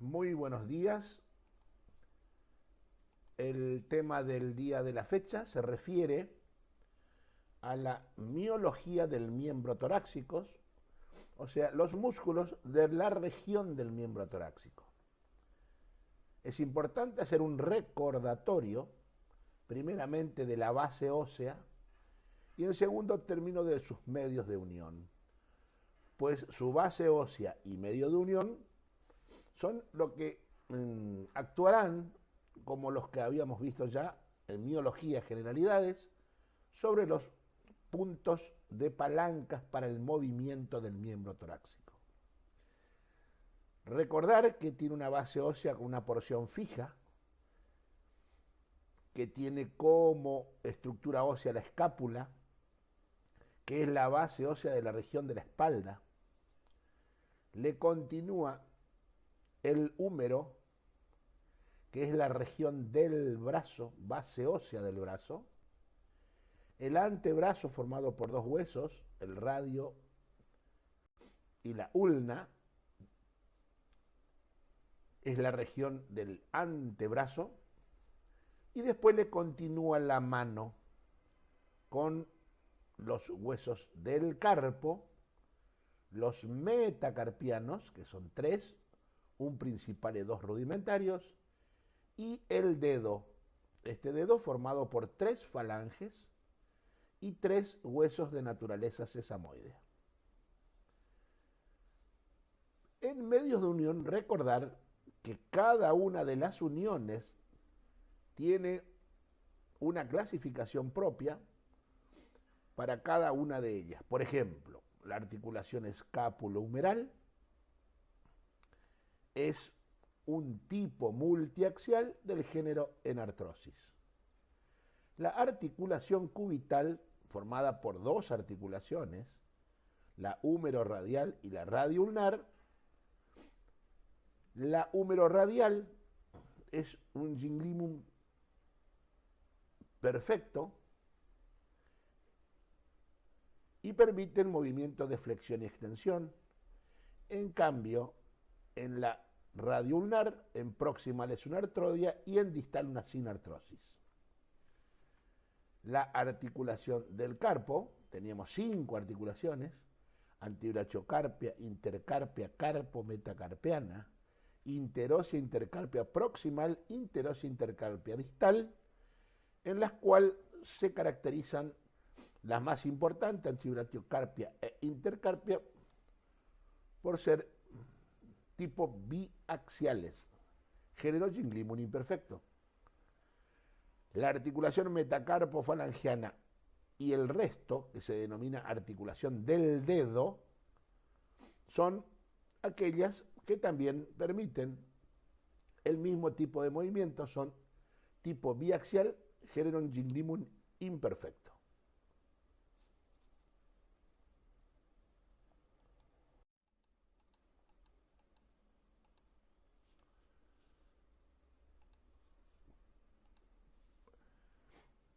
Muy buenos días. El tema del día de la fecha se refiere a la miología del miembro torácico, o sea, los músculos de la región del miembro torácico. Es importante hacer un recordatorio, primeramente de la base ósea y en segundo término de sus medios de unión, pues su base ósea y medio de unión son lo que actuarán como los que habíamos visto ya en miología generalidades sobre los puntos de palancas para el movimiento del miembro torácico. Recordar que tiene una base ósea con una porción fija, que tiene como estructura ósea la escápula, que es la base ósea de la región de la espalda. Le continúa el húmero, que es la región del brazo, base ósea del brazo. El antebrazo formado por dos huesos, el radio y la ulna, es la región del antebrazo. Y después le continúa la mano con los huesos del carpo, los metacarpianos, que son tres, un principal y dos rudimentarios, y el dedo. Este dedo formado por tres falanges y tres huesos de naturaleza sesamoidea. En medios de unión, recordar que cada una de las uniones tiene una clasificación propia para cada una de ellas. Por ejemplo, la articulación escápulo-humeral es un tipo multiaxial del género enartrosis. La articulación cubital, formada por dos articulaciones, la húmero-radial y la radio-ulnar. La húmero-radial es un ginglimum perfecto y permite el movimiento de flexión y extensión. En cambio, en la radio-ulnar, en proximal es una artrodia y en distal una sinartrosis. La articulación del carpo, teníamos 5 articulaciones: antebrachiocarpia, intercarpia, carpo, metacarpiana, interósea, intercarpia proximal, interósea, intercarpia distal, en las cuales se caracterizan las más importantes, antebrachiocarpia e intercarpia, por ser tipo biaxiales, género ginglimum imperfecto. La articulación metacarpo-falangiana y el resto, que se denomina articulación del dedo, son aquellas que también permiten el mismo tipo de movimiento, son tipo biaxial, género ginglimum imperfecto.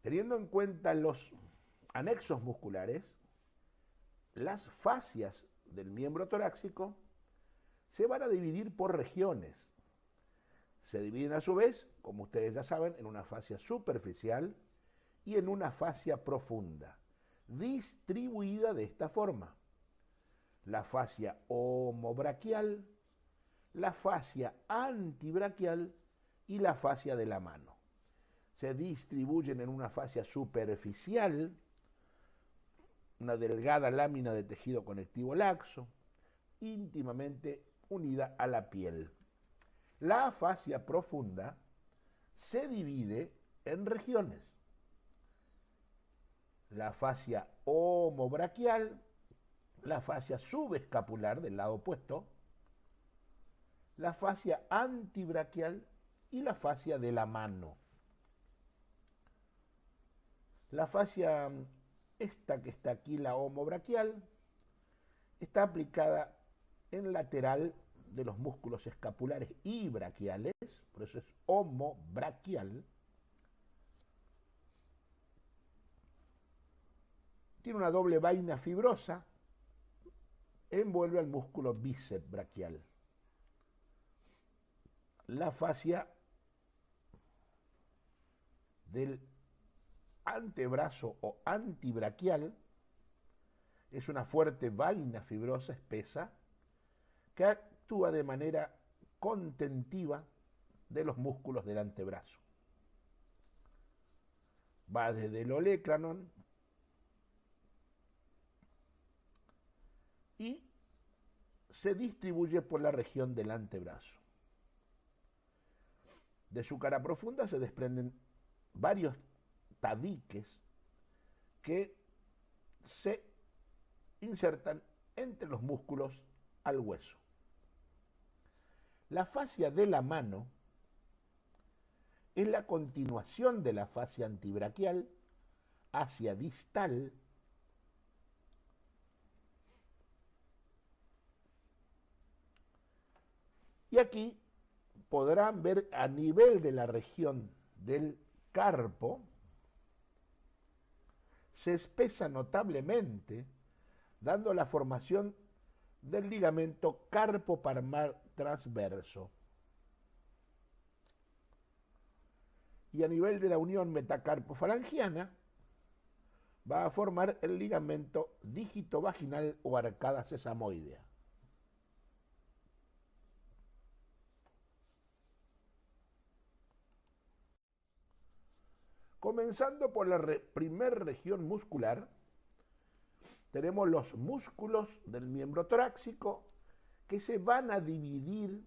Teniendo en cuenta los anexos musculares, las fascias del miembro torácico se van a dividir por regiones. Se dividen a su vez, como ustedes ya saben, en una fascia superficial y en una fascia profunda, distribuida de esta forma: la fascia homobraquial, la fascia antibraquial y la fascia de la mano. Se distribuyen en una fascia superficial, una delgada lámina de tejido conectivo laxo, íntimamente unida a la piel. La fascia profunda se divide en regiones: la fascia homobraquial, la fascia subescapular del lado opuesto, la fascia antibraquial y la fascia de la mano. La fascia esta que está aquí, la homobraquial, está aplicada en lateral de los músculos escapulares y braquiales, por eso es homobraquial. Tiene una doble vaina fibrosa, envuelve al músculo bíceps braquial. la fascia del antebrazo o antibraquial. Es una fuerte vaina fibrosa espesa que actúa de manera contentiva de los músculos del antebrazo. Va desde el olecranon y se distribuye por la región del antebrazo. De su cara profunda se desprenden varios tabiques que se insertan entre los músculos al hueso. La fascia de la mano es la continuación de la fascia antibraquial hacia distal y aquí podrán ver a nivel de la región del carpo se espesa notablemente, dando la formación del ligamento carpopalmar transverso. Y a nivel de la unión metacarpofalangiana va a formar el ligamento dígito vaginal o arcada sesamoidea. Comenzando por la primera región muscular, tenemos los músculos del miembro torácico que se van a dividir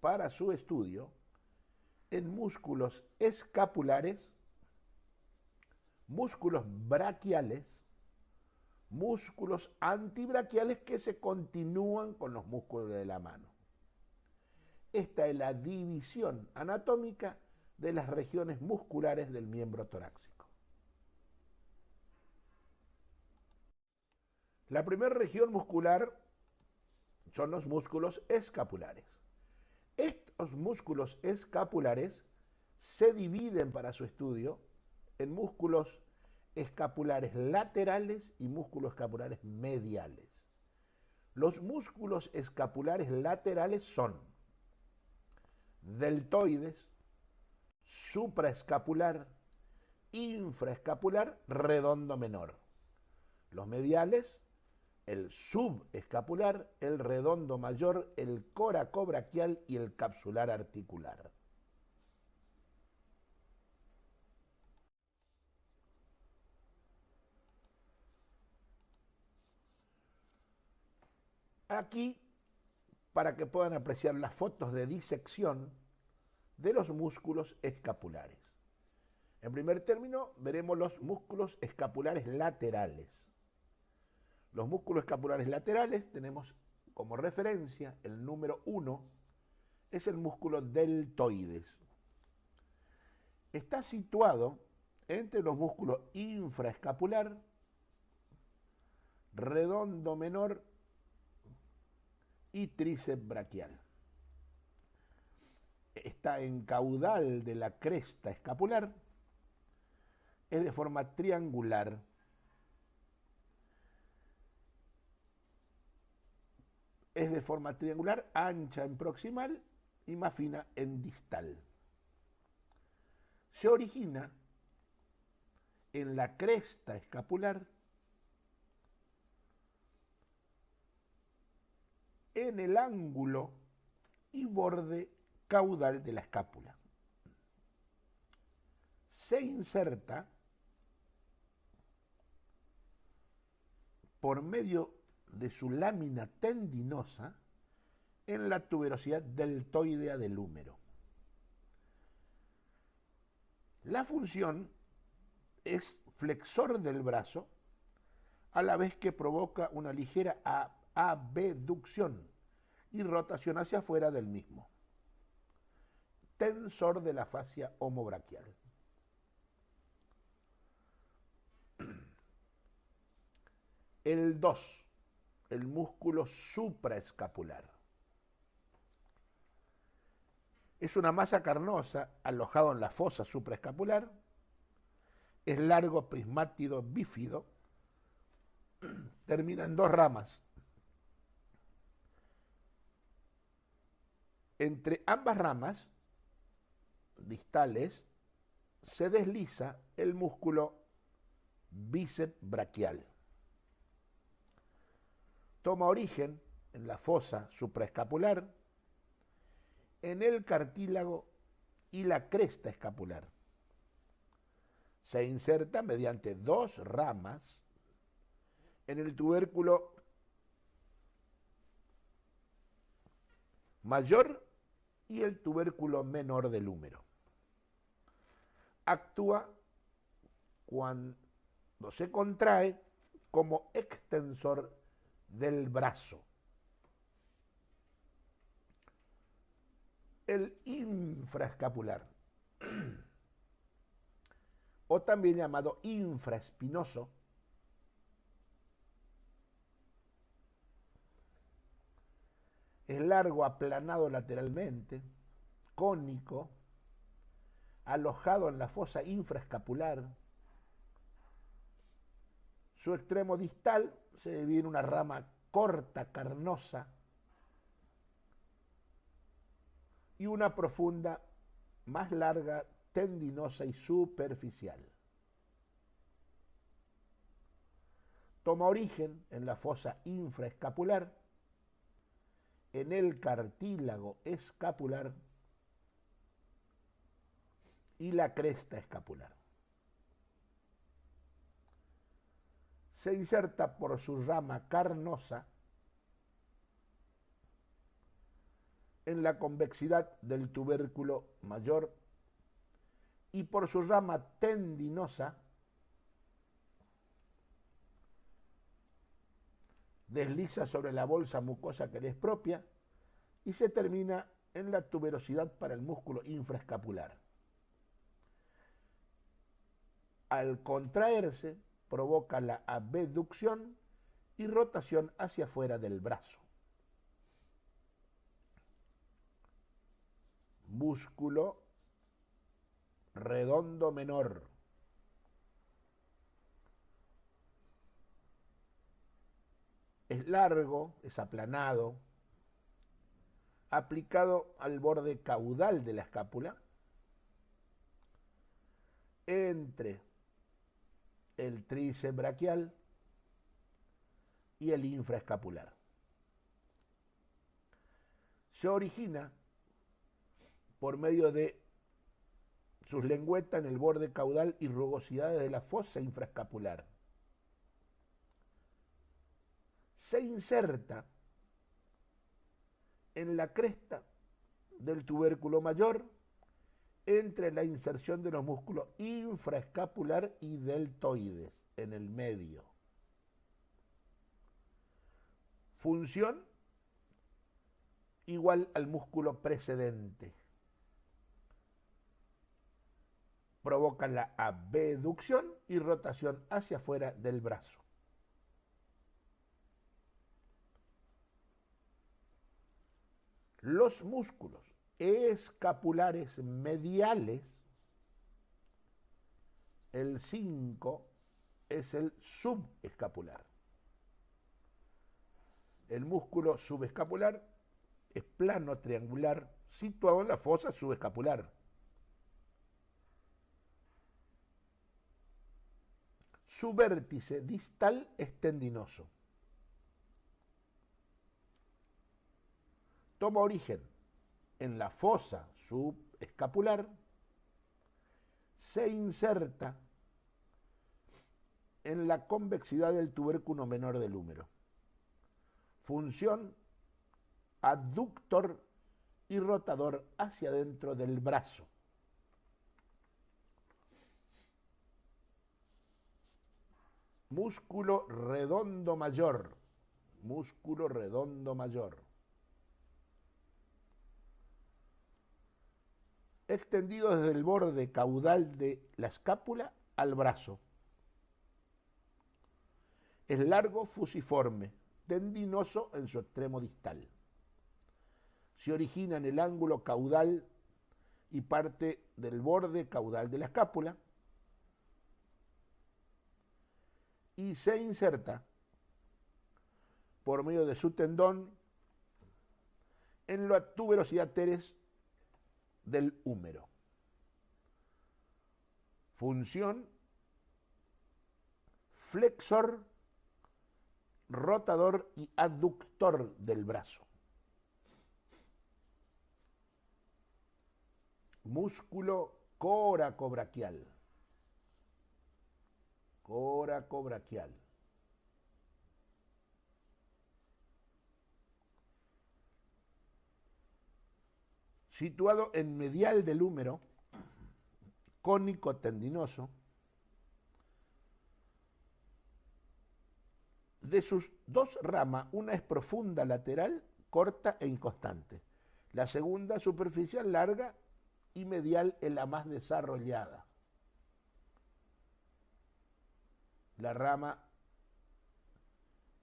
para su estudio en músculos escapulares, músculos braquiales, músculos antibraquiales que se continúan con los músculos de la mano. Esta es la división anatómica de las regiones musculares del miembro torácico. La primera región muscular son los músculos escapulares. Estos músculos escapulares se dividen para su estudio en músculos escapulares laterales y músculos escapulares mediales. Los músculos escapulares laterales son deltoides, supraescapular, infraescapular, redondo menor. Los mediales, el subescapular, el redondo mayor, el coracobraquial y el capsular articular. Aquí, para que puedan apreciar las fotos de disección de los músculos escapulares. En primer término, veremos los músculos escapulares laterales. Los músculos escapulares laterales tenemos como referencia el número 1, es el músculo deltoides. Está situado entre los músculos infraescapular, redondo menor y tríceps braquial. Está en caudal de la cresta escapular, es de forma triangular. Es de forma triangular, ancha en proximal y más fina en distal. Se origina en la cresta escapular, en el ángulo y borde caudal de la escápula. Se inserta por medio de su lámina tendinosa en la tuberosidad deltoidea del húmero. La función es flexor del brazo, a la vez que provoca una ligera abducción y rotación hacia afuera del mismo. Tensor de la fascia homobraquial. El 2, el músculo supraescapular. Es una masa carnosa alojado en la fosa supraescapular. Es largo, prismátido, bífido. Termina en 2 ramas. Entre ambas ramas distales se desliza el músculo bíceps braquial. Toma origen en la fosa supraescapular, en el cartílago y la cresta escapular. Se inserta mediante dos ramas en el tubérculo mayor y el tubérculo menor del húmero. Actúa cuando se contrae como extensor del brazo. El infraescapular, o también llamado infraespinoso, es largo, aplanado lateralmente, cónico, alojado en la fosa infraescapular. Su extremo distal se divide en una rama corta, carnosa, y una profunda, más larga, tendinosa y superficial. Toma origen en la fosa infraescapular, en el cartílago escapular y la cresta escapular. Se inserta por su rama carnosa en la convexidad del tubérculo mayor y por su rama tendinosa desliza sobre la bolsa mucosa que le es propia y se termina en la tuberosidad para el músculo infraescapular. Al contraerse, provoca la abducción y rotación hacia afuera del brazo. Músculo redondo menor. Es largo, es aplanado, aplicado al borde caudal de la escápula, entre el tríceps braquial y el infraescapular. Se origina por medio de sus lengüetas en el borde caudal y rugosidades de la fosa infraescapular. Se inserta en la cresta del tubérculo mayor entre la inserción de los músculos infraescapular y deltoides en el medio. Función igual al músculo precedente. Provocan la abducción y rotación hacia afuera del brazo. Los músculos escapulares mediales, el 5 es el subescapular. El músculo subescapular es plano triangular situado en la fosa subescapular. Su vértice distal es tendinoso. Toma origen en la fosa subescapular, se inserta en la convexidad del tubérculo menor del húmero. Función abductor y rotador hacia adentro del brazo. Músculo redondo mayor. Músculo redondo mayor. Extendido desde el borde caudal de la escápula al brazo. Es largo, fusiforme, tendinoso en su extremo distal. Se origina en el ángulo caudal y parte del borde caudal de la escápula y se inserta por medio de su tendón en la tuberosidad teres del húmero. Función: flexor, rotador y aductor del brazo. Músculo coracobraquial. Coracobraquial. Situado en medial del húmero, cónico tendinoso. De sus dos ramas, una es profunda lateral, corta e inconstante. La segunda superficial, larga, y medial es la más desarrollada. La rama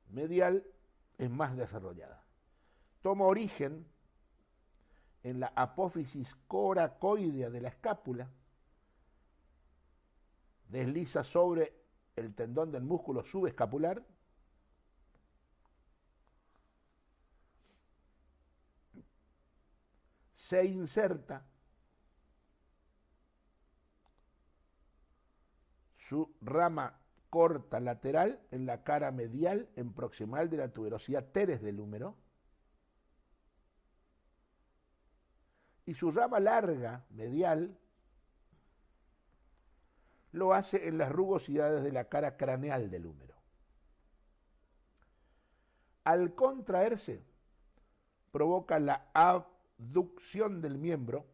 medial es más desarrollada. Toma origen en la apófisis coracoidea de la escápula, desliza sobre el tendón del músculo subescapular, se inserta su rama corta lateral en la cara medial en proximal de la tuberosidad teres del húmero y su rama larga medial lo hace en las rugosidades de la cara craneal del húmero. Al contraerse, provoca la abducción del miembro,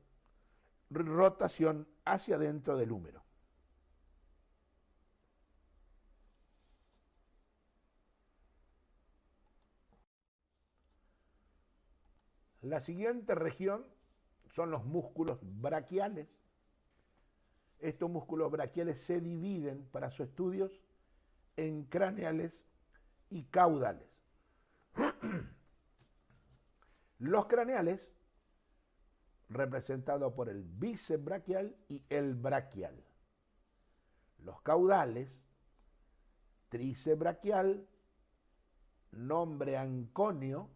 rotación hacia dentro del húmero. La siguiente región son los músculos braquiales. Estos músculos braquiales se dividen para sus estudios en craneales y caudales. Los craneales, representados por el bíceps braquial y el braquial. Los caudales, tríceps braquial, nombre anconio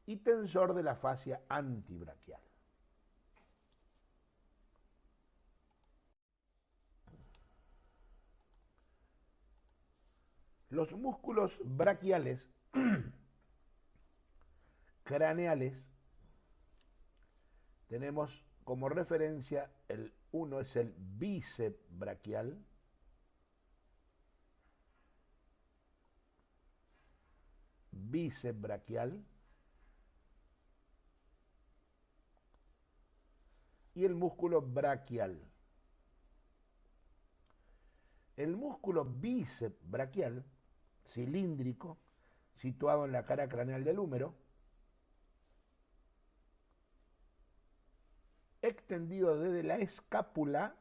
y tensor de la fascia antibraquial. Los músculos braquiales craneales tenemos como referencia uno es el bíceps braquial, y el músculo braquial. El músculo bíceps braquial, cilíndrico, situado en la cara craneal del húmero, extendido desde la escápula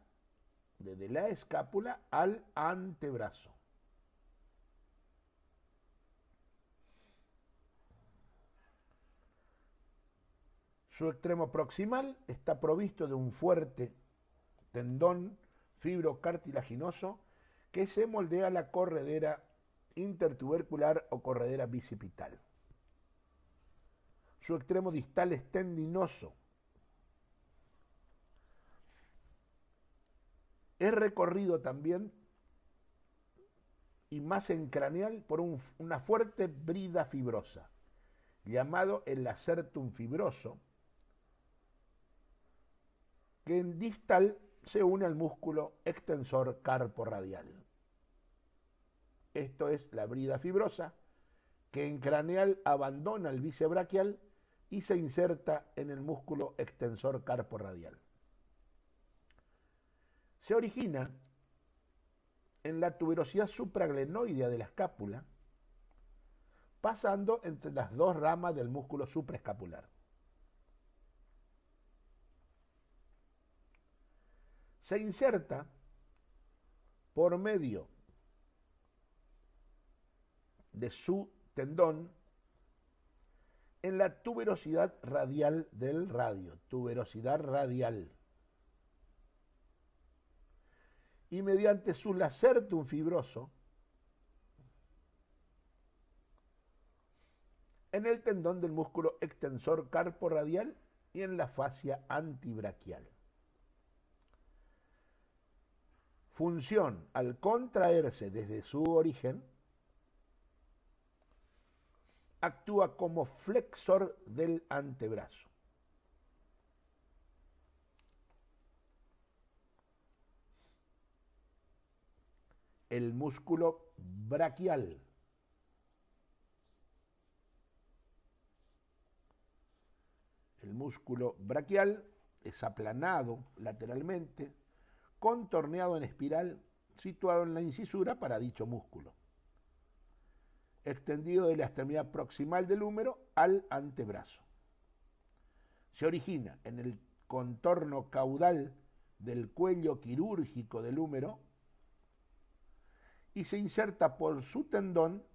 al antebrazo. Su extremo proximal está provisto de un fuerte tendón fibrocartilaginoso que se moldea a la corredera intertubercular o corredera bicipital. Su extremo distal es tendinoso. Es recorrido también y más encraneal por una fuerte brida fibrosa, llamado el lacertum fibroso, que en distal se une al músculo extensor carporradial. Esto es la brida fibrosa, que en craneal abandona el bíceps braquial y se inserta en el músculo extensor carporradial. Se origina en la tuberosidad supraglenoidea de la escápula, pasando entre las dos ramas del músculo supraescapular. Se inserta por medio de su tendón en la tuberosidad radial del radio, tuberosidad radial, y mediante su lacertum fibroso en el tendón del músculo extensor carporradial y en la fascia antibraquial. Función: al contraerse desde su origen, actúa como flexor del antebrazo. El músculo braquial. El músculo braquial es aplanado lateralmente, contorneado en espiral, situado en la incisura para dicho músculo, extendido de la extremidad proximal del húmero al antebrazo. Se origina en el contorno caudal del cuello quirúrgico del húmero y se inserta por su tendón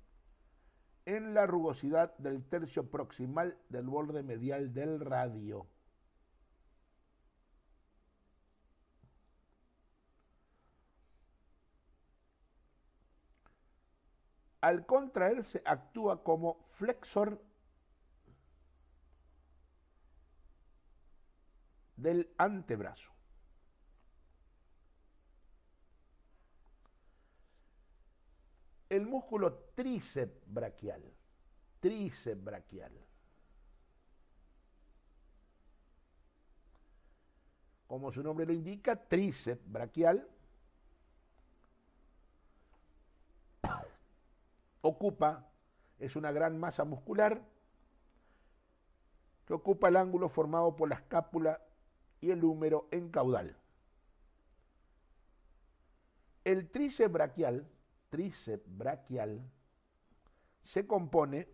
en la rugosidad del tercio proximal del borde medial del radio. Al contraerse, actúa como flexor del antebrazo. El músculo tríceps braquial. Tríceps braquial. Como su nombre lo indica, tríceps braquial es una gran masa muscular que ocupa el ángulo formado por la escápula y el húmero en caudal. El tríceps braquial se compone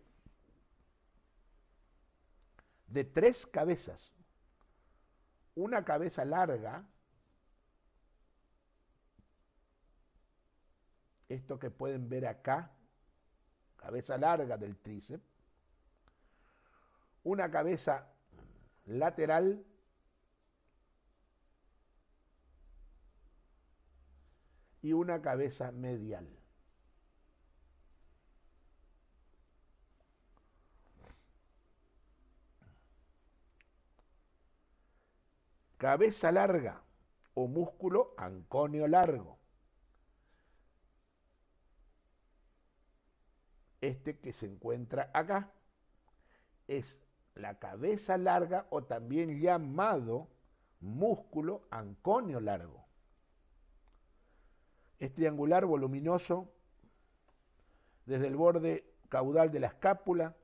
de 3 cabezas. Una cabeza larga, esto que pueden ver acá, cabeza larga del tríceps, una cabeza lateral y una cabeza medial. Cabeza larga o músculo anconio largo. Este que se encuentra acá es la cabeza larga o también llamado músculo anconio largo. Es triangular, voluminoso, desde el borde caudal de la escápula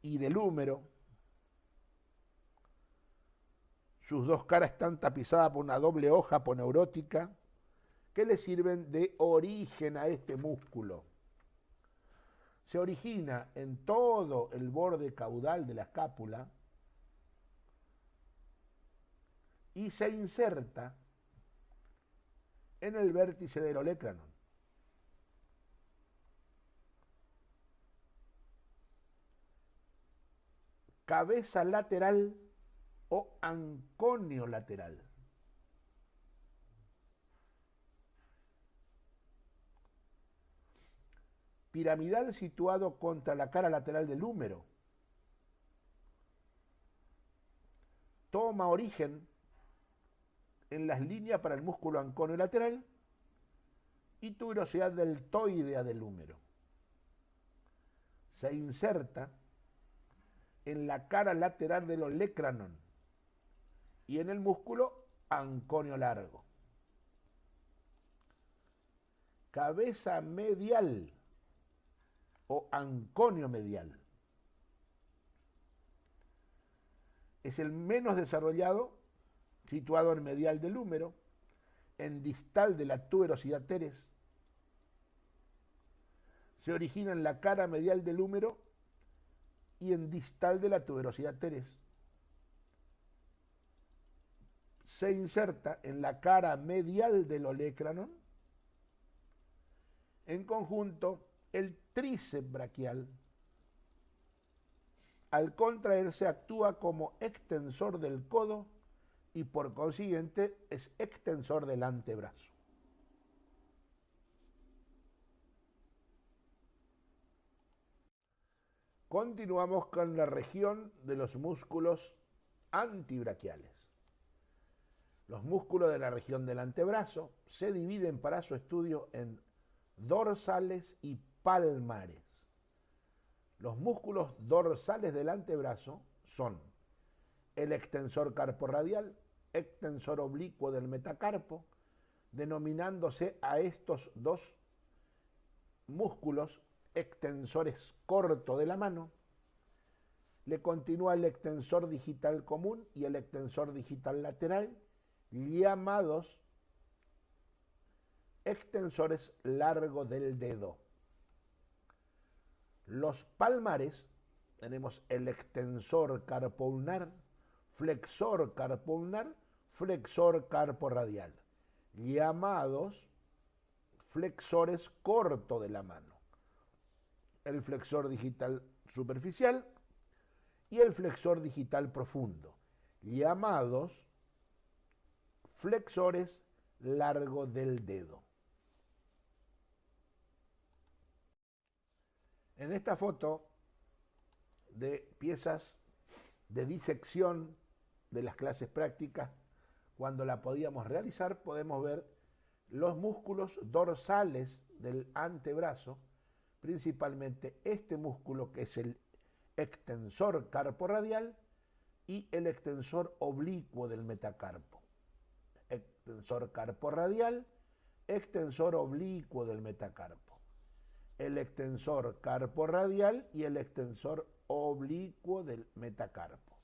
y del húmero. Sus 2 caras están tapizadas por una doble hoja aponeurótica que le sirven de origen a este músculo. Se origina en todo el borde caudal de la escápula y se inserta en el vértice del olecranon. Cabeza lateral o anconio lateral. Piramidal situado contra la cara lateral del húmero. Toma origen en las líneas para el músculo anconio lateral y tuberosidad deltoidea del húmero. Se inserta en la cara lateral del olecranon y en el músculo anconio largo. Cabeza medial o anconio medial. Es el menos desarrollado, situado en medial del húmero, en distal de la tuberosidad teres. Se origina en la cara medial del húmero y en distal de la tuberosidad teres. Se inserta en la cara medial del olecranon. En conjunto, el tríceps braquial, al contraerse, actúa como extensor del codo y por consiguiente es extensor del antebrazo. Continuamos con la región de los músculos antibraquiales. Los músculos de la región del antebrazo se dividen para su estudio en dorsales y palmares. Los músculos dorsales del antebrazo son el extensor carporradial, extensor oblicuo del metacarpo, denominándose a estos dos músculos extensores corto de la mano. Le continúa el extensor digital común y el extensor digital lateral, llamados extensores largos del dedo. Los palmares, tenemos el extensor carpo-ulnar, flexor carpo-ulnar, flexor carporradial, llamados flexores corto de la mano. El flexor digital superficial y el flexor digital profundo, llamados flexores largos del dedo. En esta foto de piezas de disección de las clases prácticas, cuando la podíamos realizar, podemos ver los músculos dorsales del antebrazo, principalmente este músculo que es el extensor carporradial y el extensor oblicuo del metacarpo. Extensor carporradial, extensor oblicuo del metacarpo. El extensor carporradial y el extensor oblicuo del metacarpo.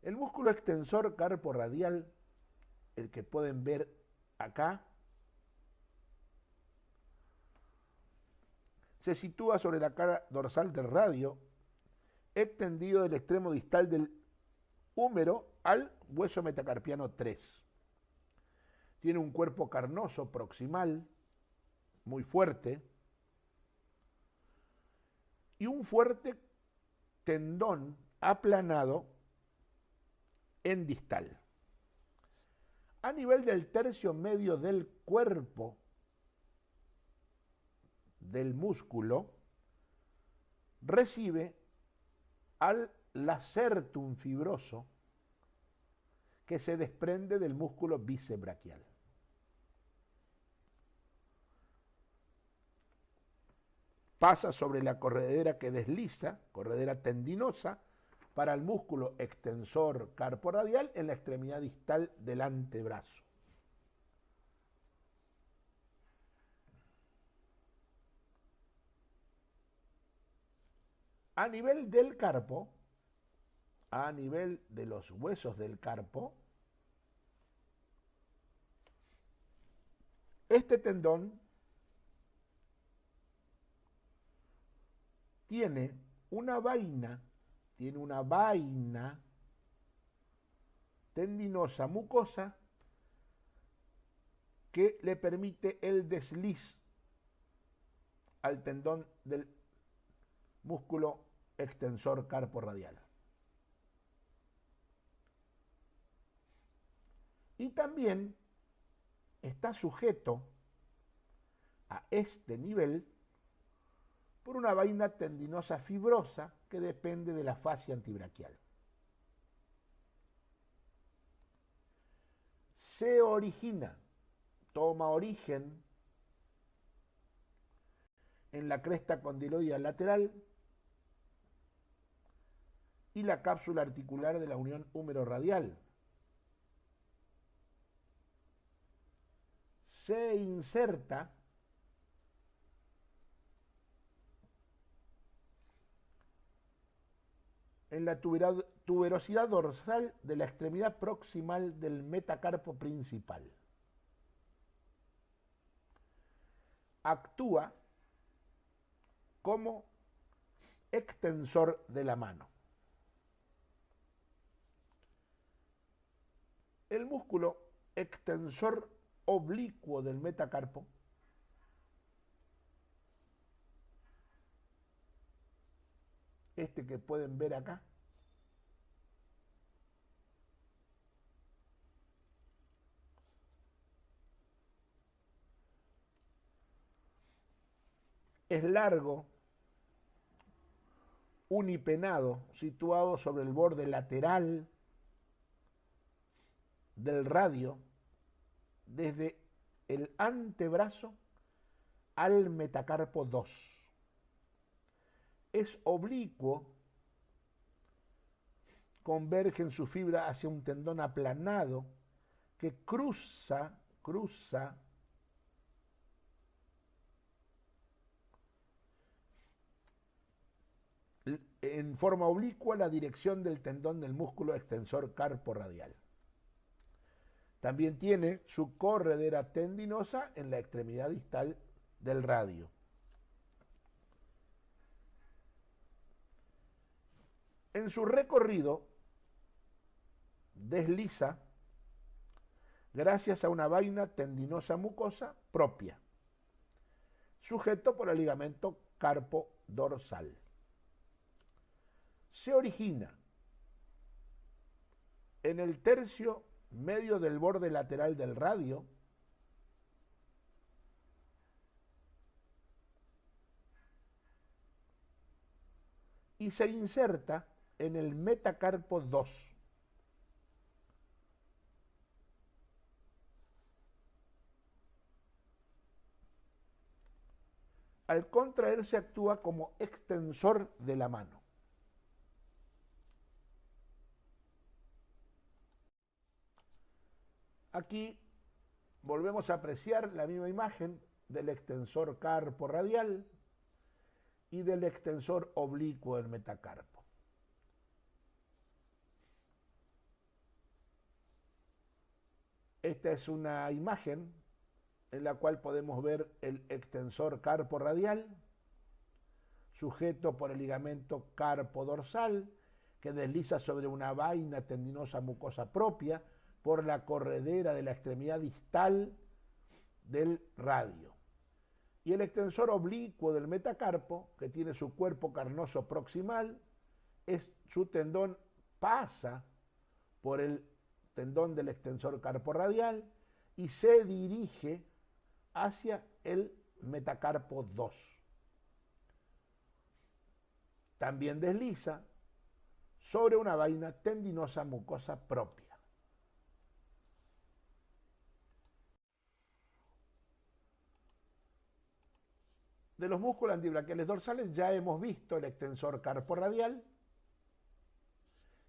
El músculo extensor carporradial, el que pueden ver acá, se sitúa sobre la cara dorsal del radio, extendido del extremo distal del húmero al hueso metacarpiano 3. Tiene un cuerpo carnoso proximal, muy fuerte, y un fuerte tendón aplanado en distal. A nivel del tercio medio del cuerpo del músculo, recibe al lacertum fibroso que se desprende del músculo bíceps-braquial. Pasa sobre la corredera que desliza, corredera tendinosa, para el músculo extensor carporradial en la extremidad distal del antebrazo. A nivel del carpo, a nivel de los huesos del carpo, este tendón tiene una vaina tendinosa mucosa que le permite el desliz al tendón del músculo extensor carporradial. Y también está sujeto a este nivel por una vaina tendinosa fibrosa que depende de la fascia antibraquial. Se origina, toma origen en la cresta condiloidal lateral y la cápsula articular de la unión húmero-radial. Se inserta en la tuberosidad dorsal de la extremidad proximal del metacarpo principal. Actúa como extensor de la mano. El músculo extensor oblicuo del metacarpo este que pueden ver acá, es largo, unipenado situado sobre el borde lateral del radio desde el antebrazo al metacarpo 2. Es oblicuo, converge en su fibra hacia un tendón aplanado que cruza en forma oblicua la dirección del tendón del músculo extensor carpo radial. También tiene su corredera tendinosa en la extremidad distal del radio. En su recorrido desliza gracias a una vaina tendinosa mucosa propia, sujeto por el ligamento carpo dorsal. Se origina en el tercio medio del borde lateral del radio y se inserta en el metacarpo 2. Al contraerse actúa como extensor de la mano. Aquí volvemos a apreciar la misma imagen del extensor carpo radial y del extensor oblicuo del metacarpo. Esta es una imagen en la cual podemos ver el extensor carpo radial, sujeto por el ligamento carpo dorsal, que desliza sobre una vaina tendinosa mucosa propia por la corredera de la extremidad distal del radio. Y el extensor oblicuo del metacarpo, que tiene su cuerpo carnoso proximal, su tendón pasa por el tendón del extensor carpo radial y se dirige hacia el metacarpo 2. También desliza sobre una vaina tendinosa mucosa propia. De los músculos antibraquiales dorsales ya hemos visto el extensor carpo radial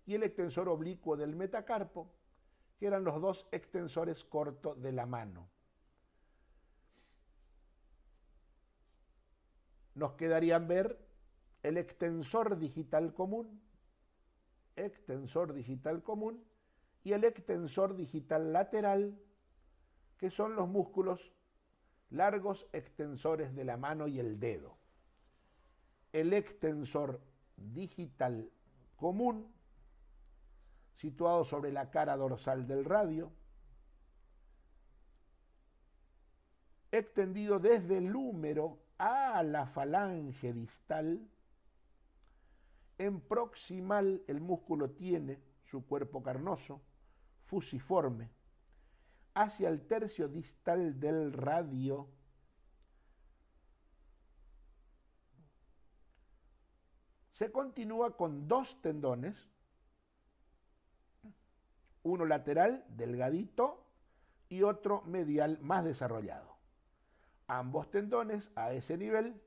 y el extensor oblicuo del metacarpo, que eran los dos extensores cortos de la mano. Nos quedarían ver el extensor digital común y el extensor digital lateral, que son los músculos largos extensores de la mano y el dedo. El extensor digital común, situado sobre la cara dorsal del radio, extendido desde el húmero a la falange distal. En proximal el músculo tiene su cuerpo carnoso, fusiforme, hacia el tercio distal del radio. Se continúa con dos tendones, uno lateral, delgadito, y otro medial, más desarrollado. Ambos tendones, a ese nivel,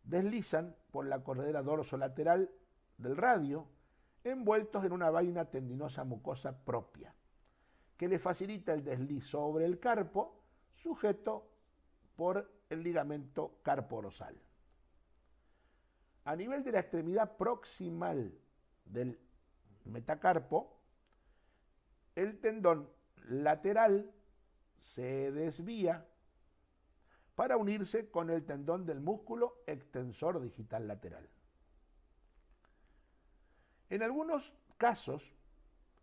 deslizan por la corredera dorsolateral del radio, envueltos en una vaina tendinosa mucosa propia, que le facilita el desliz sobre el carpo, sujeto por el ligamento carpo dorsal. A nivel de la extremidad proximal del metacarpo, el tendón lateral se desvía para unirse con el tendón del músculo extensor digital lateral. En algunos casos,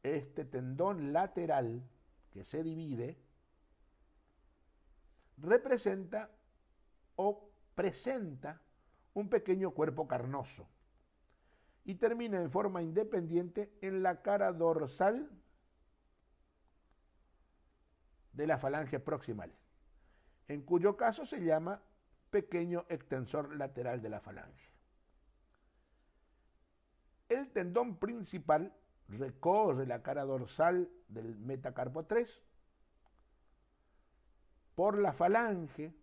este tendón lateral que se divide representa o presenta un pequeño cuerpo carnoso y termina en forma independiente en la cara dorsal de la falange proximal, en cuyo caso se llama pequeño extensor lateral de la falange. El tendón principal recorre la cara dorsal del metacarpo 3 por la falange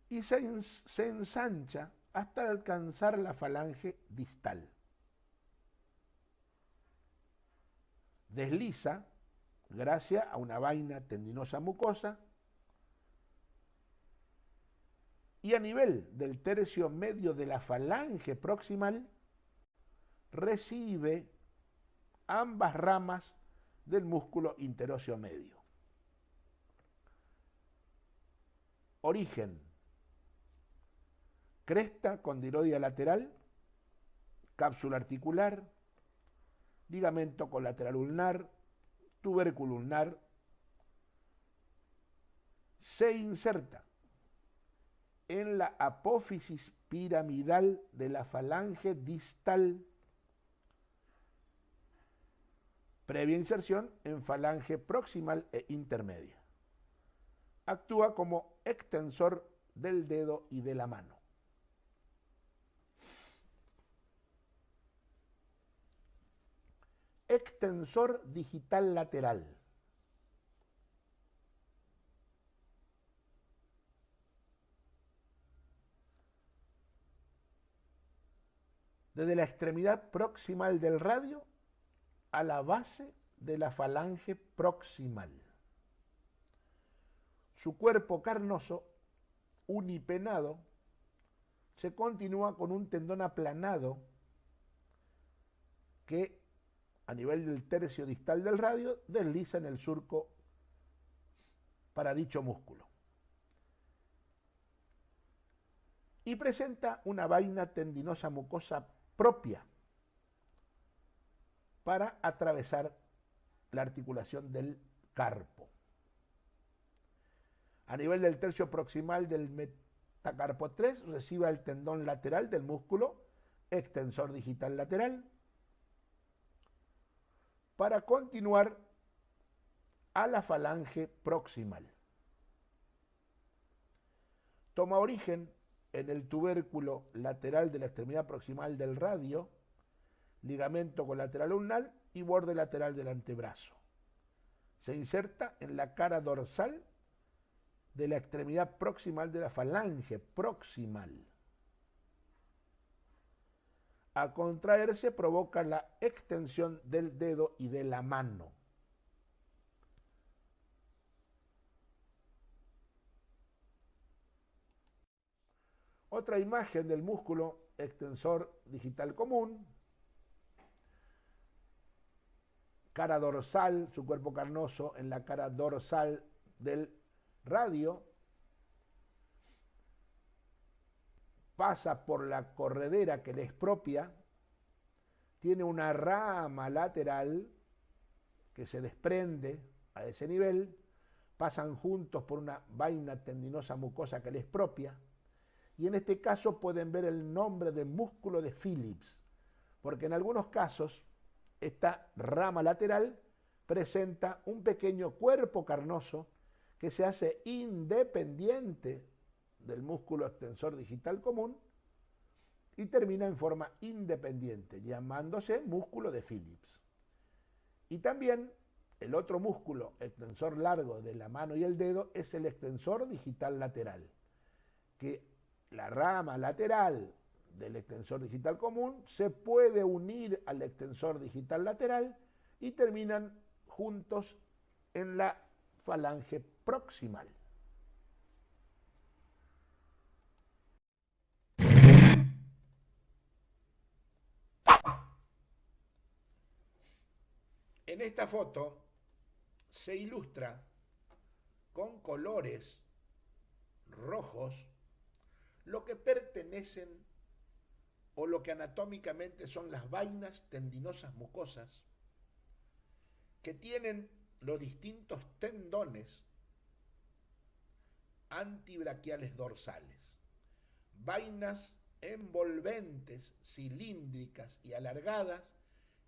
y se ensancha hasta alcanzar la falange distal. Desliza gracias a una vaina tendinosa mucosa y a nivel del tercio medio de la falange proximal recibe ambas ramas del músculo interóseo medio. Origen: cresta condiloidea lateral, cápsula articular, ligamento colateral ulnar, tubérculo ulnar. Se inserta en la apófisis piramidal de la falange distal, previa inserción en falange proximal e intermedia. Actúa como extensor del dedo y de la mano. Extensor digital lateral. Desde la extremidad proximal del radio a la base de la falange proximal. Su cuerpo carnoso, unipenado, se continúa con un tendón aplanado que, a nivel del tercio distal del radio, desliza en el surco para dicho músculo. Y presenta una vaina tendinosa mucosa propia para atravesar la articulación del carpo. A nivel del tercio proximal del metacarpo 3 recibe el tendón lateral del músculo extensor digital lateral para continuar a la falange proximal. Toma origen en el tubérculo lateral de la extremidad proximal del radio, ligamento colateral ulnar y borde lateral del antebrazo. Se inserta en la cara dorsal de la extremidad proximal de la falange proximal. A contraerse provoca la extensión del dedo y de la mano. Otra imagen del músculo extensor digital común. Cara dorsal, su cuerpo carnoso en la cara dorsal del radio. Pasa por la corredera que le expropia. Tiene una rama lateral que se desprende a ese nivel. Pasan juntos por una vaina tendinosa mucosa que le expropia. Y en este caso pueden ver el nombre de músculo de Phillips, porque en algunos casos esta rama lateral presenta un pequeño cuerpo carnoso que se hace independiente del músculo extensor digital común y termina en forma independiente, llamándose músculo de Phillips. Y también el otro músculo extensor largo de la mano y el dedo es el extensor digital lateral, que la rama lateral del extensor digital común se puede unir al extensor digital lateral y terminan juntos en la falange proximal. En esta foto se ilustra con colores rojos lo que pertenecen o lo que anatómicamente son las vainas tendinosas mucosas que tienen los distintos tendones antibraquiales dorsales. Vainas envolventes, cilíndricas y alargadas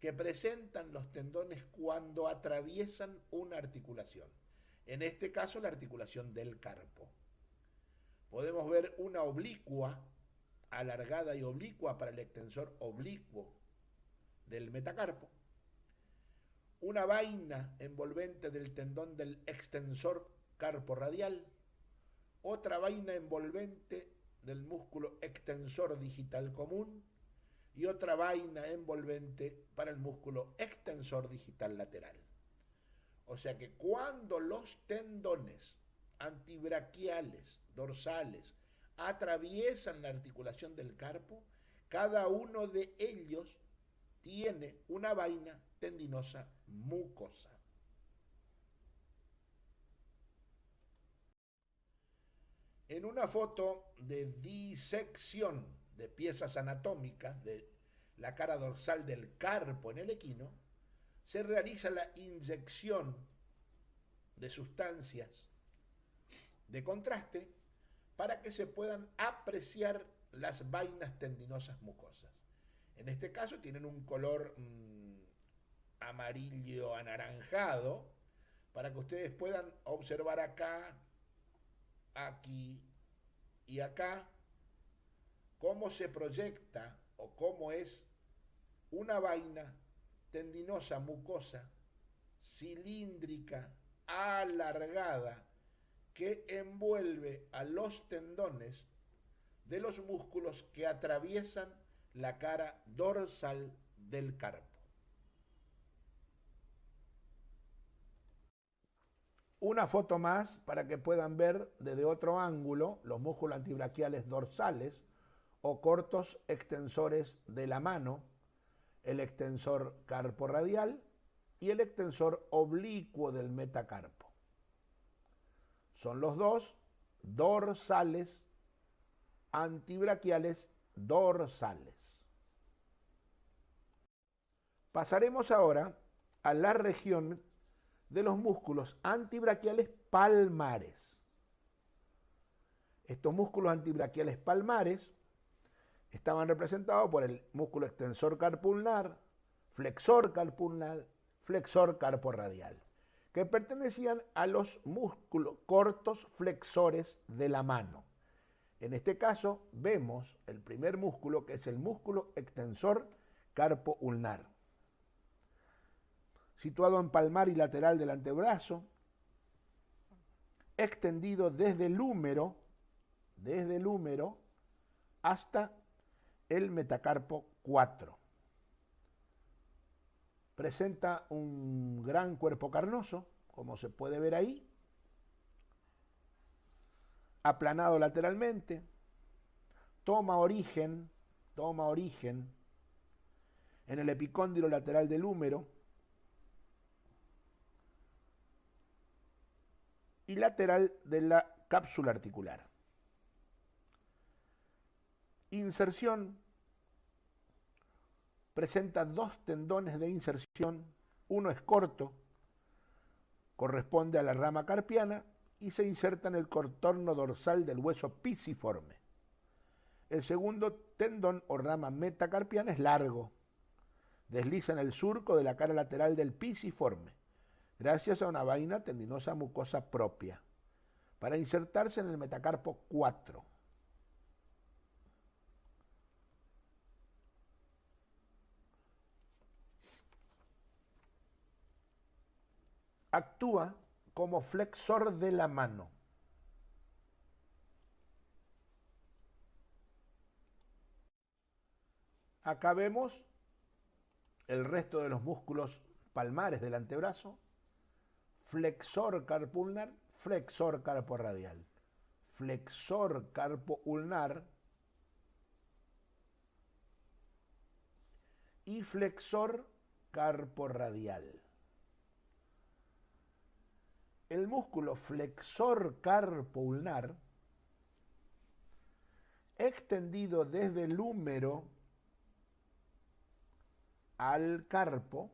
que presentan los tendones cuando atraviesan una articulación. En este caso, la articulación del carpo. Podemos ver una oblicua alargada y oblicua para el extensor oblicuo del metacarpo, una vaina envolvente del tendón del extensor carpo radial, otra vaina envolvente del músculo extensor digital común y otra vaina envolvente para el músculo extensor digital lateral. O sea que cuando los tendones antibraquiales, dorsales, atraviesan la articulación del carpo, cada uno de ellos tiene una vaina tendinosa mucosa. En una foto de disección de piezas anatómicas de la cara dorsal del carpo en el equino, se realiza la inyección de sustancias de contraste para que se puedan apreciar las vainas tendinosas mucosas. En este caso tienen un color amarillo anaranjado para que ustedes puedan observar acá, aquí y acá cómo se proyecta o cómo es una vaina tendinosa mucosa cilíndrica alargada que envuelve a los tendones de los músculos que atraviesan la cara dorsal del carpo. Una foto más para que puedan ver desde otro ángulo los músculos antibraquiales dorsales o cortos extensores de la mano, el extensor carpo radial y el extensor oblicuo del metacarpo. Son los dos dorsales antibraquiales dorsales. Pasaremos ahora a la región de los músculos antibraquiales palmares. Estos músculos antibraquiales palmares estaban representados por el músculo extensor carpo ulnar, flexor carpo radial, que pertenecían a los músculos cortos flexores de la mano. En este caso vemos el primer músculo, que es el músculo extensor carpo ulnar, situado en palmar y lateral del antebrazo, extendido desde el húmero hasta el metacarpo 4. Presenta un gran cuerpo carnoso, como se puede ver ahí, aplanado lateralmente, toma origen en el epicóndilo lateral del húmero y lateral de la cápsula articular. Inserción: presenta dos tendones de inserción, uno es corto, corresponde a la rama carpiana y se inserta en el contorno dorsal del hueso pisiforme. El segundo tendón o rama metacarpiana es largo, desliza en el surco de la cara lateral del pisiforme, gracias a una vaina tendinosa mucosa propia, para insertarse en el metacarpo 4. Actúa como flexor de la mano. Acá vemos el resto de los músculos palmares del antebrazo, flexor carpo ulnar, flexor carpo radial, flexor carpo ulnar y flexor carpo radial. El músculo flexor carpo ulnar, extendido desde el húmero al carpo,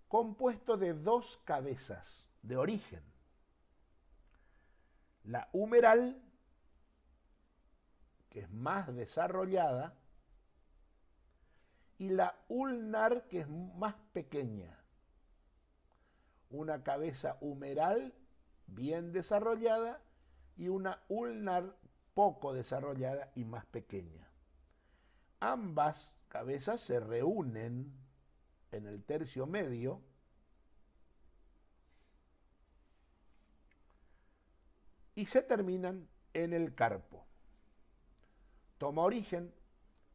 compuesto de dos cabezas de origen, la humeral, que es más desarrollada, y la ulnar, que es más pequeña. Una cabeza humeral bien desarrollada y una ulnar poco desarrollada y más pequeña. Ambas cabezas se reúnen en el tercio medio y se terminan en el carpo. Toma origen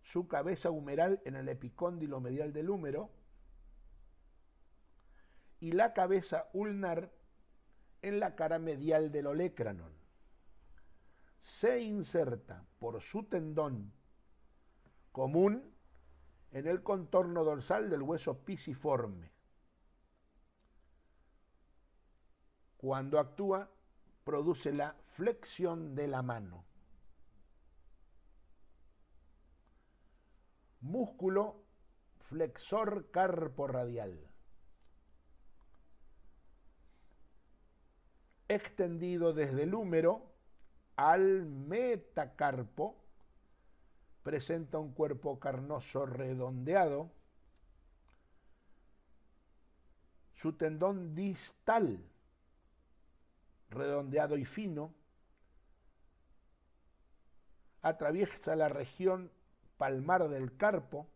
su cabeza humeral en el epicóndilo medial del húmero y la cabeza ulnar en la cara medial del olecranon. Se inserta por su tendón común en el contorno dorsal del hueso pisiforme. Cuando actúa, produce la flexión de la mano. Músculo flexor carporradial. Extendido desde el húmero al metacarpo, presenta un cuerpo carnoso redondeado. Su tendón distal, redondeado y fino, atraviesa la región palmar del carpo,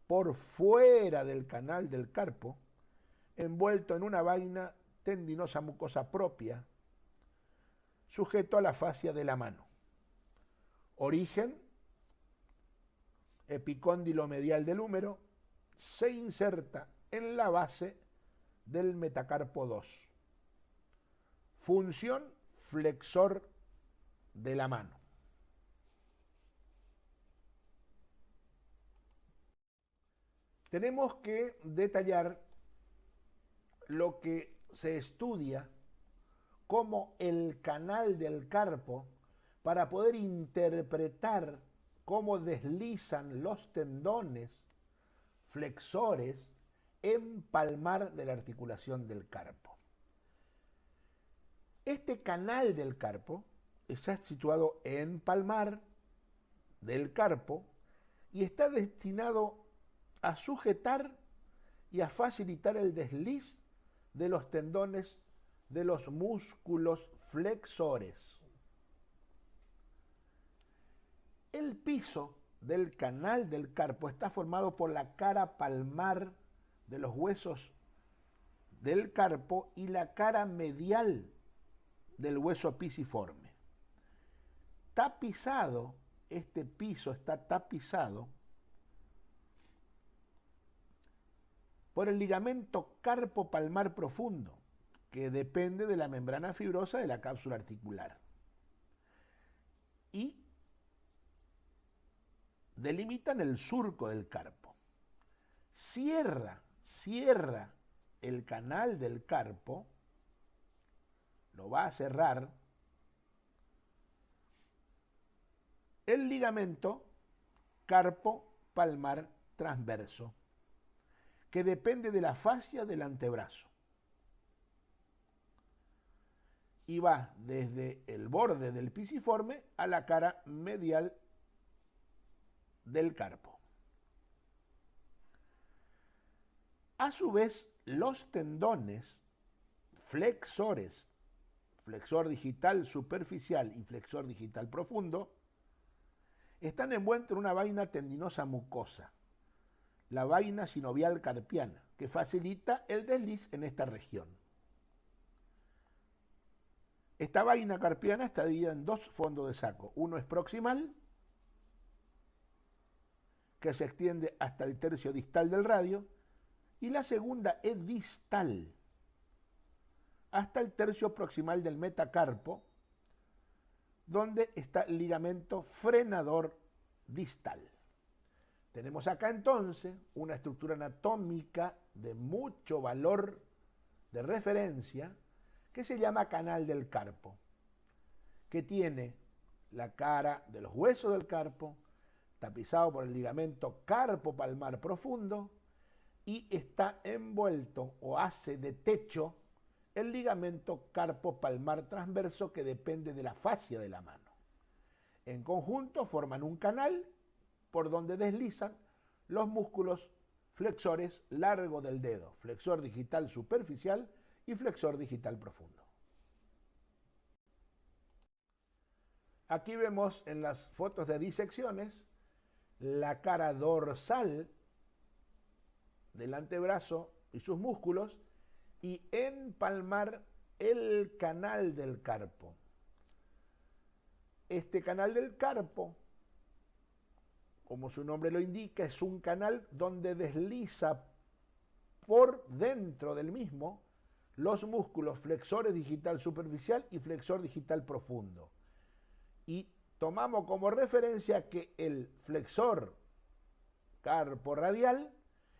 por fuera del canal del carpo, envuelto en una vaina tendinosa mucosa propia, sujeto a la fascia de la mano. Origen, epicóndilo medial del húmero, se inserta en la base del metacarpo 2. Función, flexor de la mano. Tenemos que detallar lo que se estudia como el canal del carpo para poder interpretar cómo deslizan los tendones flexores en palmar de la articulación del carpo. Este canal del carpo está situado en palmar del carpo y está destinado a sujetar y a facilitar el desliz de los tendones de los músculos flexores. El piso del canal del carpo está formado por la cara palmar de los huesos del carpo y la cara medial del hueso pisiforme. Tapizado, este piso está tapizado por el ligamento carpo palmar profundo, que depende de la membrana fibrosa de la cápsula articular. Y delimitan el surco del carpo. Cierra el canal del carpo, lo va a cerrar el ligamento carpo palmar transverso, que depende de la fascia del antebrazo y va desde el borde del pisiforme a la cara medial del carpo. A su vez, los tendones flexores, flexor digital superficial y flexor digital profundo, están envueltos en una vaina tendinosa mucosa, la vaina sinovial carpiana, que facilita el desliz en esta región. Esta vaina carpiana está dividida en dos fondos de saco. Uno es proximal, que se extiende hasta el tercio distal del radio, y la segunda es distal, hasta el tercio proximal del metacarpo, donde está el ligamento frenador distal. Tenemos acá entonces una estructura anatómica de mucho valor de referencia que se llama canal del carpo, que tiene la cara de los huesos del carpo, tapizado por el ligamento carpo palmar profundo, y está envuelto o hace de techo el ligamento carpo palmar transverso que depende de la fascia de la mano. En conjunto forman un canal por donde deslizan los músculos flexores largo del dedo, flexor digital superficial y flexor digital profundo. Aquí vemos en las fotos de disecciones la cara dorsal del antebrazo y sus músculos y empalmar el canal del carpo. Este canal del carpo, como su nombre lo indica, es un canal donde desliza por dentro del mismo los músculos flexores digital superficial y flexor digital profundo. Y tomamos como referencia que el flexor carpo radial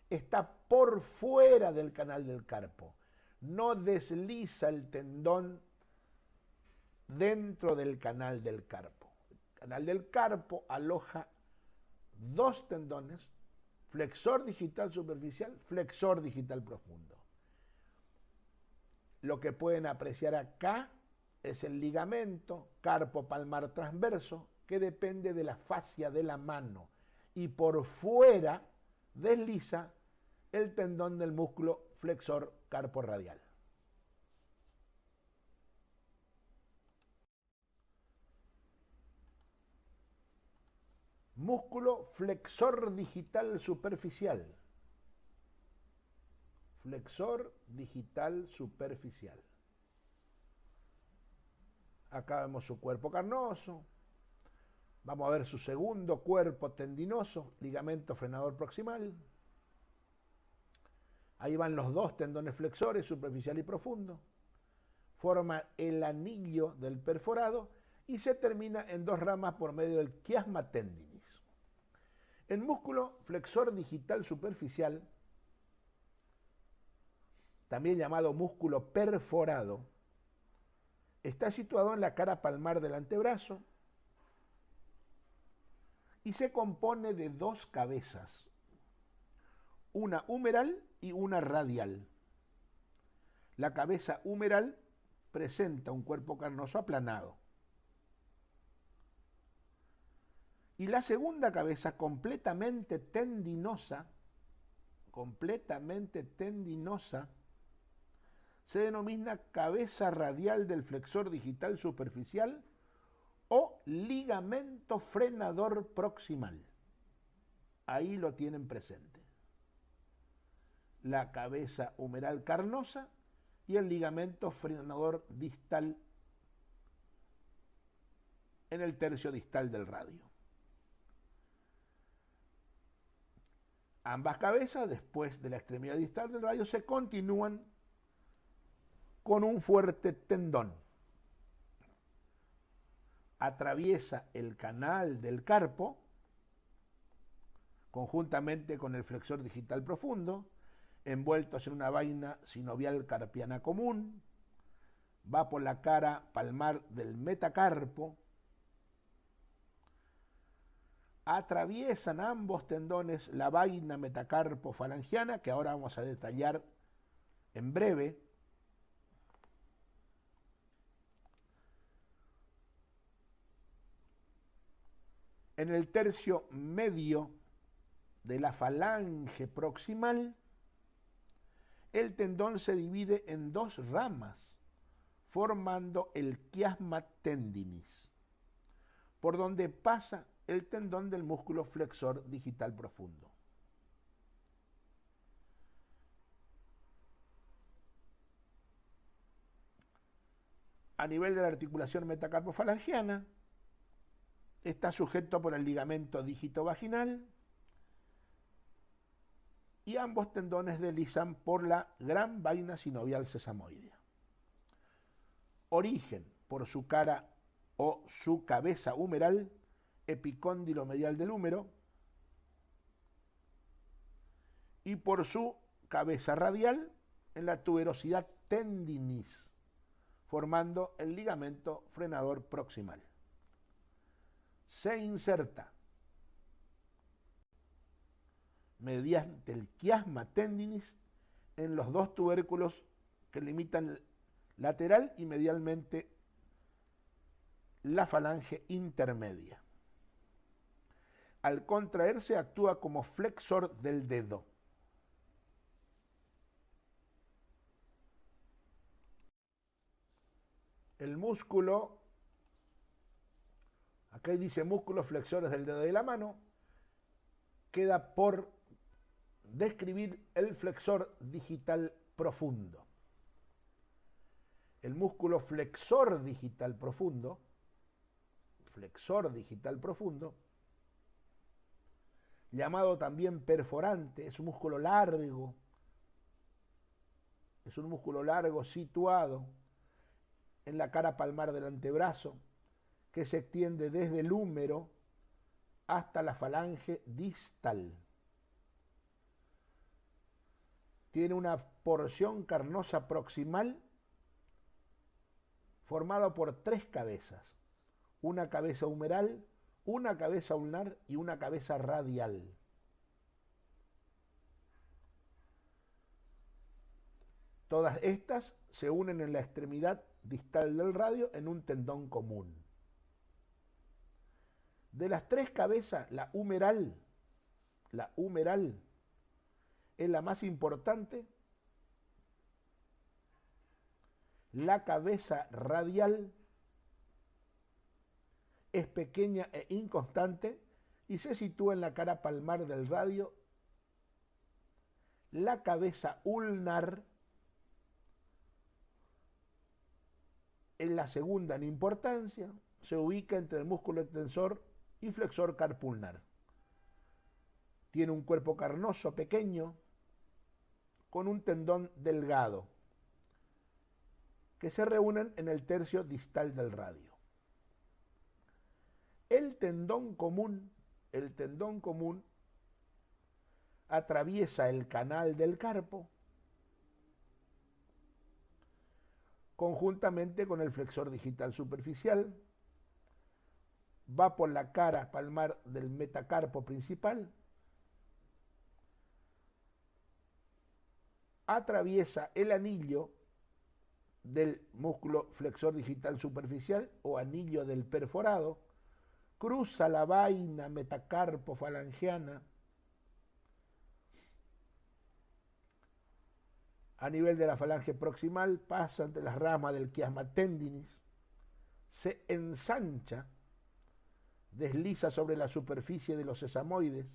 está por fuera del canal del carpo. No desliza el tendón dentro del canal del carpo. El canal del carpo aloja dos tendones, flexor digital superficial, flexor digital profundo. Lo que pueden apreciar acá es el ligamento carpo palmar transverso que depende de la fascia de la mano y por fuera desliza el tendón del músculo flexor carpo radial. Músculo flexor digital superficial. Flexor digital superficial. Acá vemos su cuerpo carnoso. Vamos a ver su segundo cuerpo tendinoso, ligamento frenador proximal. Ahí van los dos tendones flexores, superficial y profundo. Forma el anillo del perforado y se termina en dos ramas por medio del quiasma tendinis. El músculo flexor digital superficial, también llamado músculo perforado, está situado en la cara palmar del antebrazo y se compone de dos cabezas, una humeral y una radial. La cabeza humeral presenta un cuerpo carnoso aplanado. Y la segunda cabeza completamente tendinosa, se denomina cabeza radial del flexor digital superficial o ligamento frenador proximal. Ahí lo tienen presente. La cabeza humeral carnosa y el ligamento frenador distal en el tercio distal del radio. Ambas cabezas, después de la extremidad distal del radio, se continúan con un fuerte tendón. Atraviesa el canal del carpo, conjuntamente con el flexor digital profundo, envueltos en una vaina sinovial carpiana común, va por la cara palmar del metacarpo, atraviesan ambos tendones la vaina metacarpo falangiana, que ahora vamos a detallar en breve. En el tercio medio de la falange proximal, el tendón se divide en dos ramas, formando el quiasma tendinis, por donde pasa el tendón del músculo flexor digital profundo. A nivel de la articulación metacarpofalangiana, está sujeto por el ligamento dígito vaginal y ambos tendones deslizan por la gran vaina sinovial sesamoidea. Origen por su cara o su cabeza humeral, epicóndilo medial del húmero, y por su cabeza radial en la tuberosidad tendinis, formando el ligamento frenador proximal. Se inserta mediante el quiasma tendinis en los dos tubérculos que limitan lateral y medialmente la falange intermedia. Al contraerse actúa como flexor del dedo. El músculo acá dice músculos flexores del dedo de la mano, queda por describir el flexor digital profundo. El músculo flexor digital profundo, llamado también perforante, es un músculo largo, situado en la cara palmar del antebrazo, que se extiende desde el húmero hasta la falange distal. Tiene una porción carnosa proximal formada por 3 cabezas, una cabeza humeral, una cabeza ulnar y una cabeza radial. Todas estas se unen en la extremidad distal del radio en un tendón común. De las 3 cabezas, la humeral es la más importante. La cabeza radial es pequeña e inconstante y se sitúa en la cara palmar del radio. La cabeza ulnar es la segunda en importancia, se ubica entre el músculo extensor y flexor carpulnar. Tiene un cuerpo carnoso pequeño con un tendón delgado que se reúnen en el tercio distal del radio. El tendón común atraviesa el canal del carpo conjuntamente con el flexor digital superficial, va por la cara palmar del metacarpo principal, atraviesa el anillo del músculo flexor digital superficial o anillo del perforado, cruza la vaina metacarpo falangiana a nivel de la falange proximal, pasa entre las ramas del quiasma tendinis, se ensancha, desliza sobre la superficie de los sesamoides,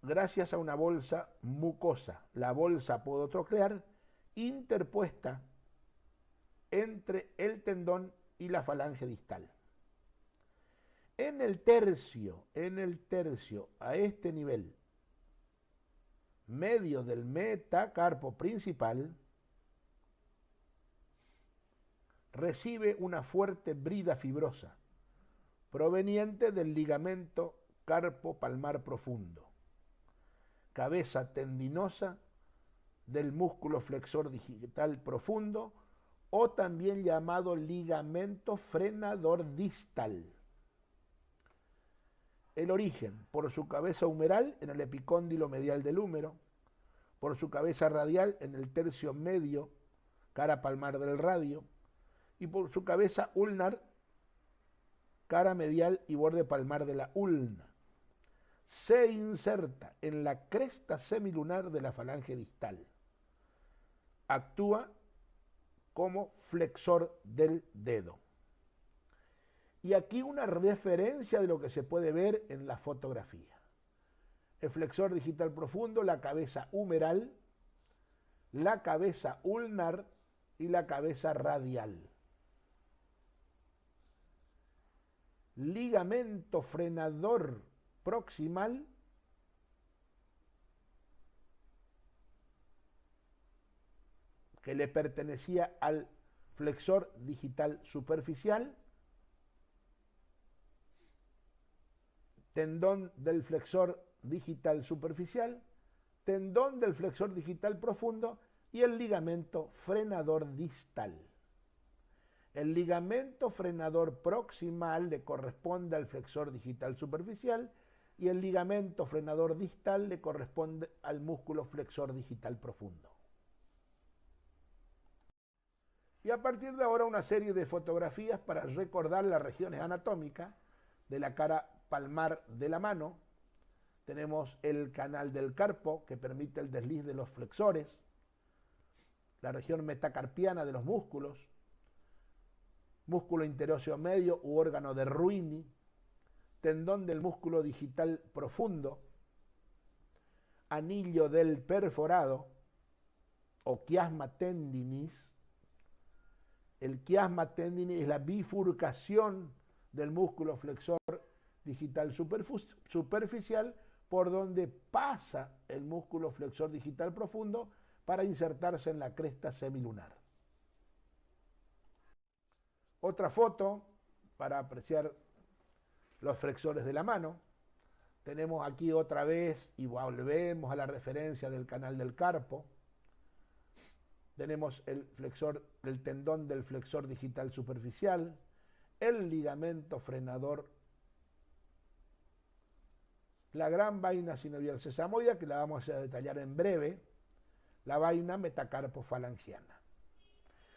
gracias a una bolsa mucosa, la bolsa podotroclear, interpuesta entre el tendón y la falange distal. En el tercio, a este nivel, medio del metacarpo principal, recibe una fuerte brida fibrosa proveniente del ligamento carpo palmar profundo, cabeza tendinosa del músculo flexor digital profundo o también llamado ligamento frenador distal. El origen, por su cabeza humeral en el epicóndilo medial del húmero, por su cabeza radial en el tercio medio, cara palmar del radio, y por su cabeza ulnar, cara medial y borde palmar de la ulna. Se inserta en la cresta semilunar de la falange distal. Actúa como flexor del dedo. Y aquí una referencia de lo que se puede ver en la fotografía. El flexor digital profundo, la cabeza humeral, la cabeza ulnar y la cabeza radial. Ligamento frenador proximal que le pertenecía al flexor digital superficial, tendón del flexor digital superficial, tendón del flexor digital profundo y el ligamento frenador distal. El ligamento frenador proximal le corresponde al flexor digital superficial y el ligamento frenador distal le corresponde al músculo flexor digital profundo. Y a partir de ahora una serie de fotografías para recordar las regiones anatómicas de la cara palmar de la mano. Tenemos el canal del carpo que permite el desliz de los flexores, la región metacarpiana de los músculos, músculo interóseo medio u órgano de Ruini, tendón del músculo digital profundo, anillo del perforado o quiasma tendinis. El quiasma tendinis es la bifurcación del músculo flexor digital superficial por donde pasa el músculo flexor digital profundo para insertarse en la cresta semilunar. Otra foto para apreciar los flexores de la mano. Tenemos aquí otra vez, y volvemos a la referencia del canal del carpo. Tenemos el tendón del flexor digital superficial, el ligamento frenador, la gran vaina sinovial sesamoidea, que la vamos a detallar en breve, la vaina metacarpofalangiana.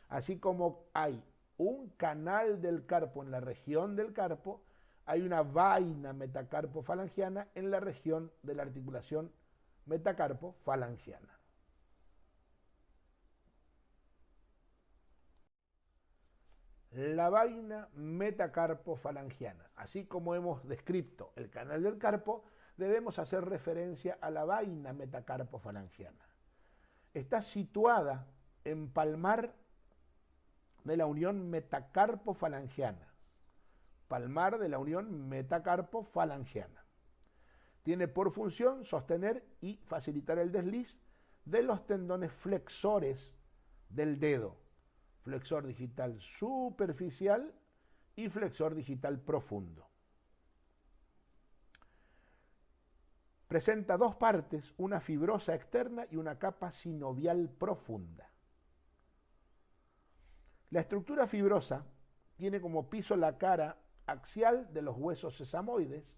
Así como hay un canal del carpo en la región del carpo, hay una vaina metacarpofalangiana en la región de la articulación metacarpofalangiana. La vaina metacarpofalangiana. Así como hemos descrito el canal del carpo, debemos hacer referencia a la vaina metacarpofalangiana. Está situada en palmar de la unión metacarpofalangiana. Palmar de la unión metacarpofalangiana. Tiene por función sostener y facilitar el desliz de los tendones flexores del dedo. Flexor digital superficial y flexor digital profundo. Presenta dos partes, una fibrosa externa y una capa sinovial profunda. La estructura fibrosa tiene como piso la cara axial de los huesos sesamoides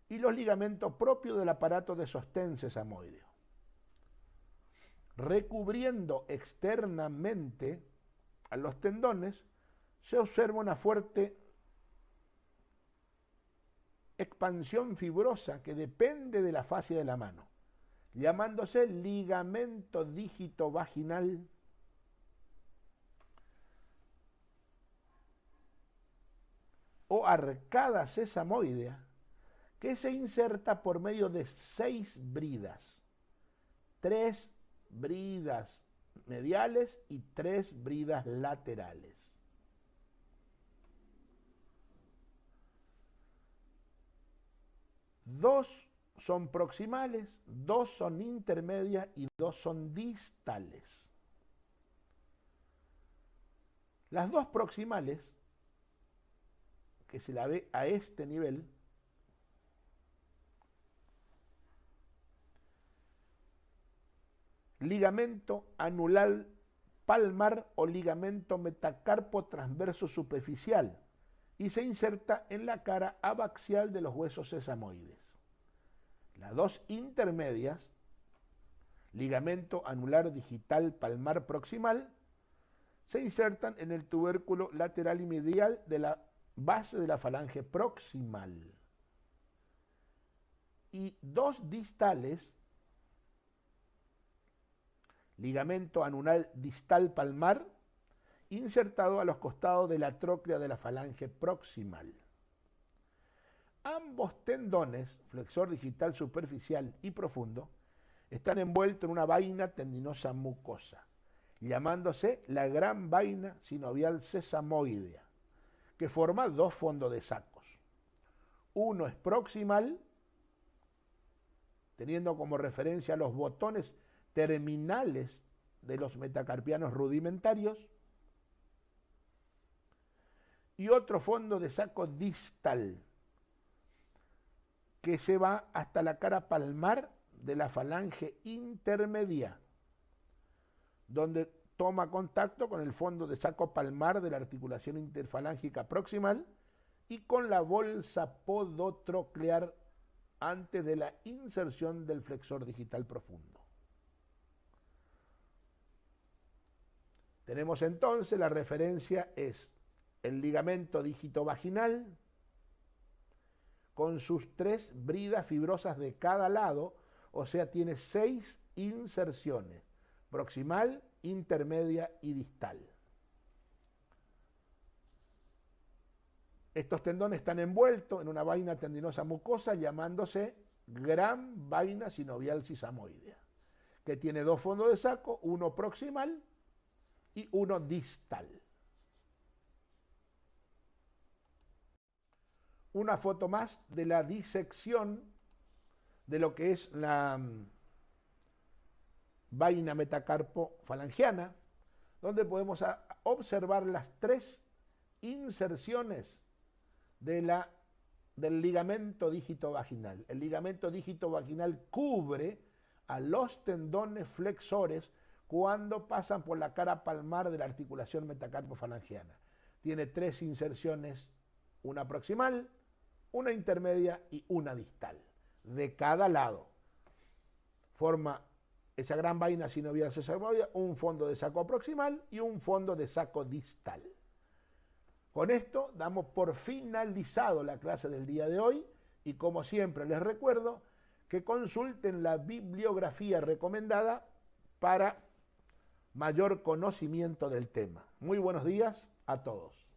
y los ligamentos propios del aparato de sostén sesamoideo. Recubriendo externamente a los tendones, se observa una fuerte expansión fibrosa que depende de la fascia de la mano, llamándose ligamento dígito vaginal o arcada sesamoidea, que se inserta por medio de 6 bridas, 3 bridas mediales y 3 bridas laterales. Dos son proximales, 2 son intermedias y 2 son distales. Las 2 proximales, que se la ve a este nivel, ligamento anular palmar o ligamento metacarpo transverso superficial, y se inserta en la cara abaxial de los huesos sesamoides. Las 2 intermedias, ligamento anular digital palmar proximal, se insertan en el tubérculo lateral y medial de la base de la falange proximal. Y 2 distales, ligamento anular distal palmar, insertado a los costados de la tróclea de la falange proximal. Ambos tendones, flexor digital superficial y profundo, están envueltos en una vaina tendinosa mucosa, llamándose la gran vaina sinovial sesamoidea, que forma 2 fondos de sacos. Uno es proximal, teniendo como referencia los botones terminales de los metacarpianos rudimentarios, y otro fondo de saco distal, que se va hasta la cara palmar de la falange intermedia, donde toma contacto con el fondo de saco palmar de la articulación interfalángica proximal y con la bolsa podotroclear antes de la inserción del flexor digital profundo. Tenemos entonces la referencia es el ligamento dígito vaginal con sus 3 bridas fibrosas de cada lado, o sea, tiene 6 inserciones, proximal, intermedia y distal. Estos tendones están envueltos en una vaina tendinosa mucosa llamándose gran vaina sinovial sisamoidea, que tiene dos fondos de saco, uno proximal y uno distal. Una foto más de la disección de lo que es la vaina metacarpofalangiana, donde podemos observar las tres inserciones del ligamento dígito vaginal. El ligamento dígito vaginal cubre a los tendones flexores cuando pasan por la cara palmar de la articulación metacarpofalangiana. Tiene tres inserciones, una proximal, una intermedia y una distal, de cada lado. Forma esa gran vaina sinovial sisamoidea un fondo de saco proximal y un fondo de saco distal. Con esto damos por finalizado la clase del día de hoy y como siempre les recuerdo que consulten la bibliografía recomendada para mayor conocimiento del tema. Muy buenos días a todos.